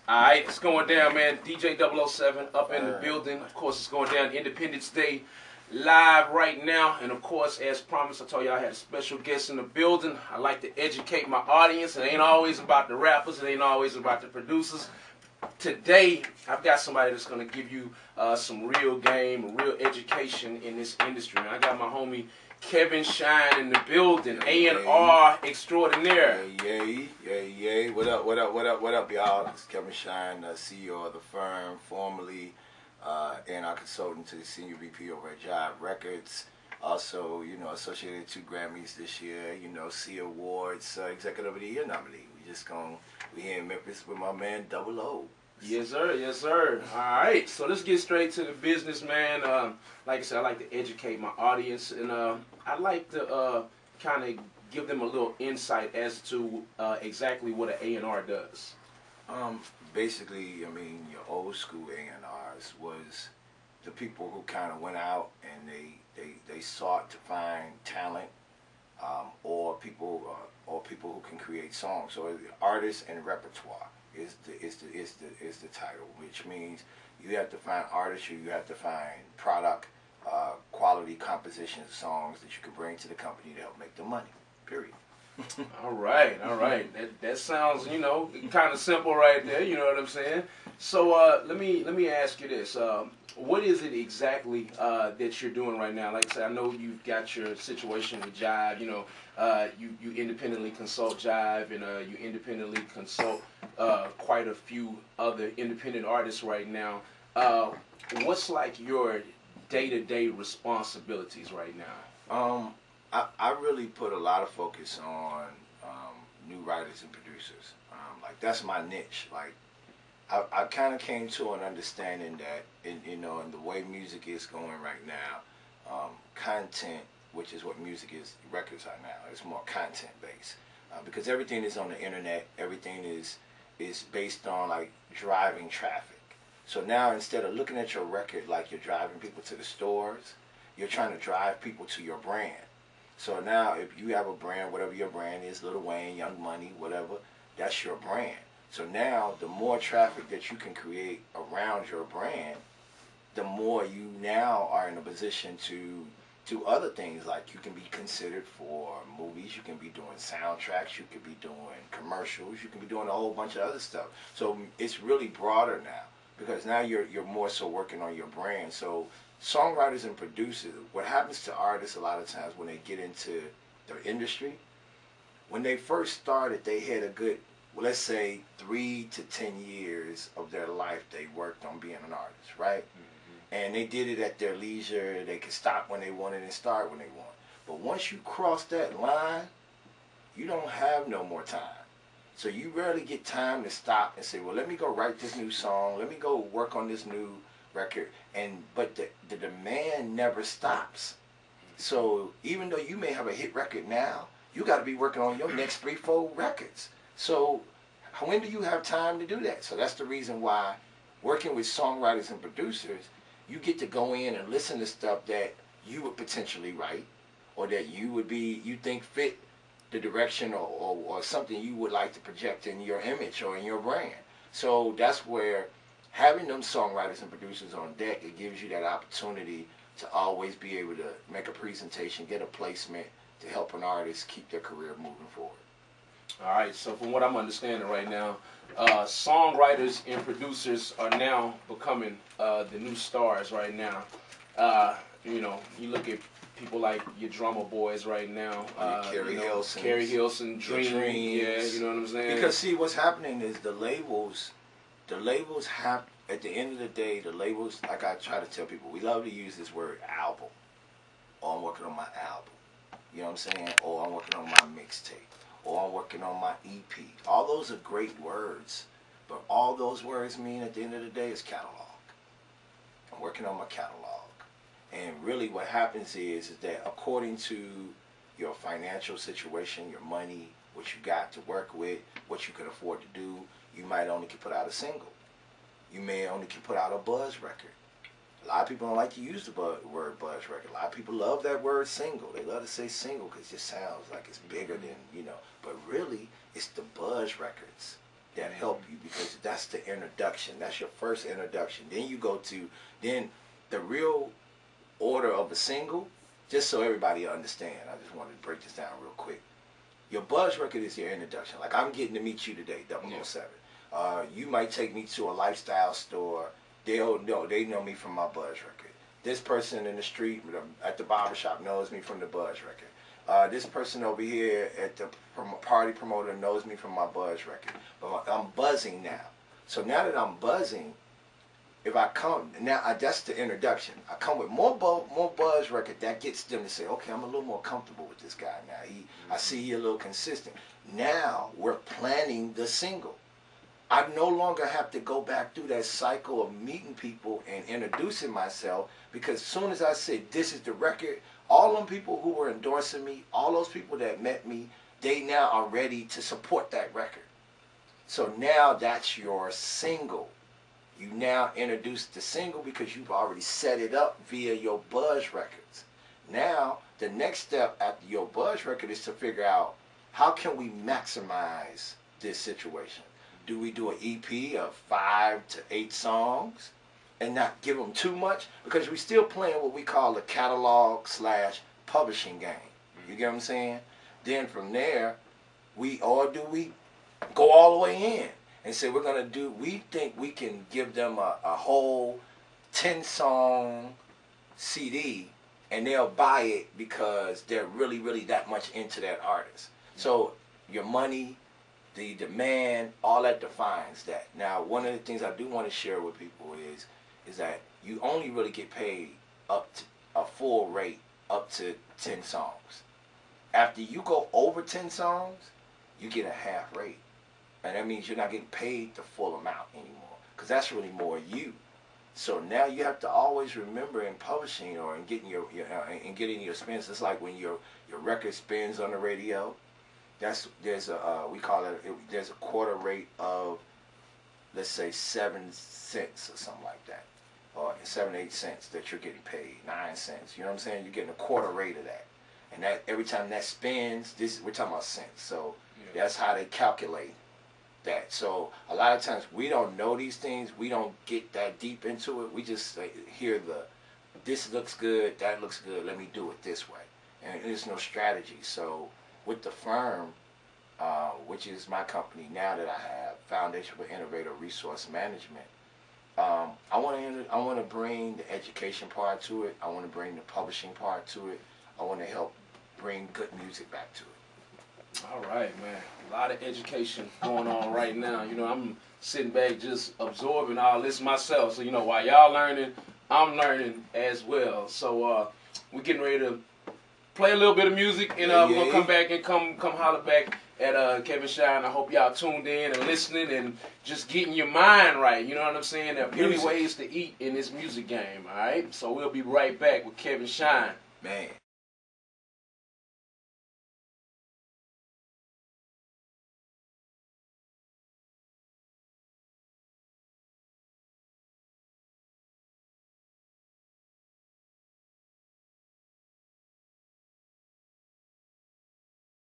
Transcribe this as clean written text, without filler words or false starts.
Alright, it's going down, man. DJ 007 up in the building. Of course, it's going down Independence Day live right now. And of course, as promised, I told you I had a special guest in the building. I like to educate my audience. It ain't always about the rappers. It ain't always about the producers. Today, I've got somebody that's going to give you some real game, real education in this industry. And I got my homie Kevin Shine in the building, A&R extraordinaire. Yay. What up, y'all? It's Kevin Shine, CEO of the F.I.R.M, formerly A&R consultant to the senior VP over at Jive Records. Also, associated 2 Grammys this year, C Awards, Executive of the Year nominee. We here in Memphis with my man 00. Yes, sir. All right, so let's get straight to the business, man. Like I said, I like to educate my audience, and I like to kind of give them a little insight as to exactly what an A&R does. Basically, your old school A&Rs was the people who kind of went out and they sought to find talent, or people who can create songs, or artists and repertoire is the title, which means you have to find artists, you have to find product, quality compositions, songs that you can bring to the company to help make the money. Period. All right. That sounds, kind of simple right there. You know what I'm saying? So let me ask you this: what is it exactly that you're doing right now? Like I said, I know you've got your situation with Jive. You independently consult Jive, and you independently consult quite a few other independent artists right now. What's like your day-to-day responsibilities right now? I really put a lot of focus on new writers and producers. Like that's my niche. Like I kind of came to an understanding that in the way music is going right now, content, which is what music is, records are now. It's more content based because everything is on the internet. Everything is based on like driving traffic. So now instead of looking at your record like you're driving people to the stores, you're trying to drive people to your brand. So now if you have a brand, whatever your brand is, Lil Wayne, Young Money, whatever, that's your brand. So now the more traffic that you can create around your brand, the more you now are in a position to do other things, like you can be considered for movies, you can be doing soundtracks, you can be doing commercials, you can be doing a whole bunch of other stuff. So it's really broader now because now you're more so working on your brand. So songwriters and producers, what happens to artists a lot of times when they get into their industry, when they first started, they had a good, let's say 3 to 10 years of their life they worked on being an artist, right? And they did it at their leisure. They could stop when they wanted and start when they want. But once you cross that line, you don't have no more time. So you rarely get time to stop and say, well, let me go write this new song. Let me go work on this new record. But the demand never stops. So even though you may have a hit record now, you got to be working on your next 3, 4 records. So when do you have time to do that? So that's the reason why working with songwriters and producers, you get to go in and listen to stuff that you would potentially write, or that you think fit the direction or something you would like to project in your image or in your brand. So that's where having them songwriters and producers on deck, it gives you that opportunity to always be able to make a presentation, get a placement to help an artist keep their career moving forward. All right, so from what I'm understanding right now, songwriters and producers are now becoming the new stars right now. You look at people like your drummer boys right now. Carrie Hilson, Dreams. Yeah, you know what I'm saying? Because see, what's happening is the labels have, at the end of the day, the labels, like I try to tell people, we love to use this word album. Or I'm working on my album. You know what I'm saying? Or I'm working on my mixtape. Or I'm working on my EP. All those are great words, but all those words mean at the end of the day is catalog. I'm working on my catalog. And really what happens is that according to your financial situation, your money, what you got to work with, what you can afford to do, you might only can put out a single. You may only can put out a buzz record. A lot of people don't like to use the word buzz record. A lot of people love that word single. They love to say single because it just sounds like it's bigger than, But really, it's the buzz records. that help you, because that's the introduction. That's your first introduction. Then you go to, then the real order of a single, just so everybody understand. I just wanted to break this down real quick. Your buzz record is your introduction. Like, I'm getting to meet you today, 007. You might take me to a lifestyle store. They know me from my buzz record. This person in the street at the barbershop knows me from the buzz record. This person over here at the party promoter knows me from my buzz record. But I'm buzzing now. So now that I'm buzzing, if I come, now that's the introduction. I come with more buzz record, that gets them to say, okay, I'm a little more comfortable with this guy now. I see he a little consistent. Now we're planning the single. I no longer have to go back through that cycle of meeting people and introducing myself, because as soon as I say this is the record, all them people who were endorsing me, all those people that met me, they now are ready to support that record. So now that's your single. You now introduce the single because you've already set it up via your buzz records. Now, the next step after your buzz record is to figure out, how can we maximize this situation? Do we do an EP of 5 to 8 songs and not give them too much? Because we're still playing what we call a catalog / publishing game. You get what I'm saying? Then from there, do we go all the way in and say we think we can give them a whole 10-song CD and they'll buy it because they're really, really that much into that artist. So your money, the demand, all that defines that. Now, one of the things I do want to share with people is that you only really get paid up to a full rate up to 10 songs. After you go over 10 songs, you get a half rate. And that means you're not getting paid the full amount anymore, because that's really more you. So now you have to always remember in publishing or in getting your spins. It's like when your record spins on the radio. There's a quarter rate of, let's say, 7 cents or something like that, or 7 8 cents that you're getting paid, 9 cents. You know what I'm saying? You're getting a quarter rate of that, and that every time that spins, we're talking about cents. So that's how they calculate that. So a lot of times we don't know these things. We don't get that deep into it. We just hear this looks good, that looks good, let me do it this way, and there's no strategy. So with the F.I.R.M, which is my company now that I have, Foundation for Innovative Resource Management, I want to bring the education part to it. I want to bring the publishing part to it. I want to help bring good music back to it. All right, man. A lot of education going on right now. You know, I'm sitting back just absorbing all this myself. So, you know, while y'all learning, I'm learning as well. So we're getting ready to play a little bit of music, and we're going to come back and come holler back at Kevin Shine. I hope y'all tuned in and listening and just getting your mind right. You know what I'm saying? There are plenty ways to eat in this music game, all right? So we'll be right back with Kevin Shine. Man.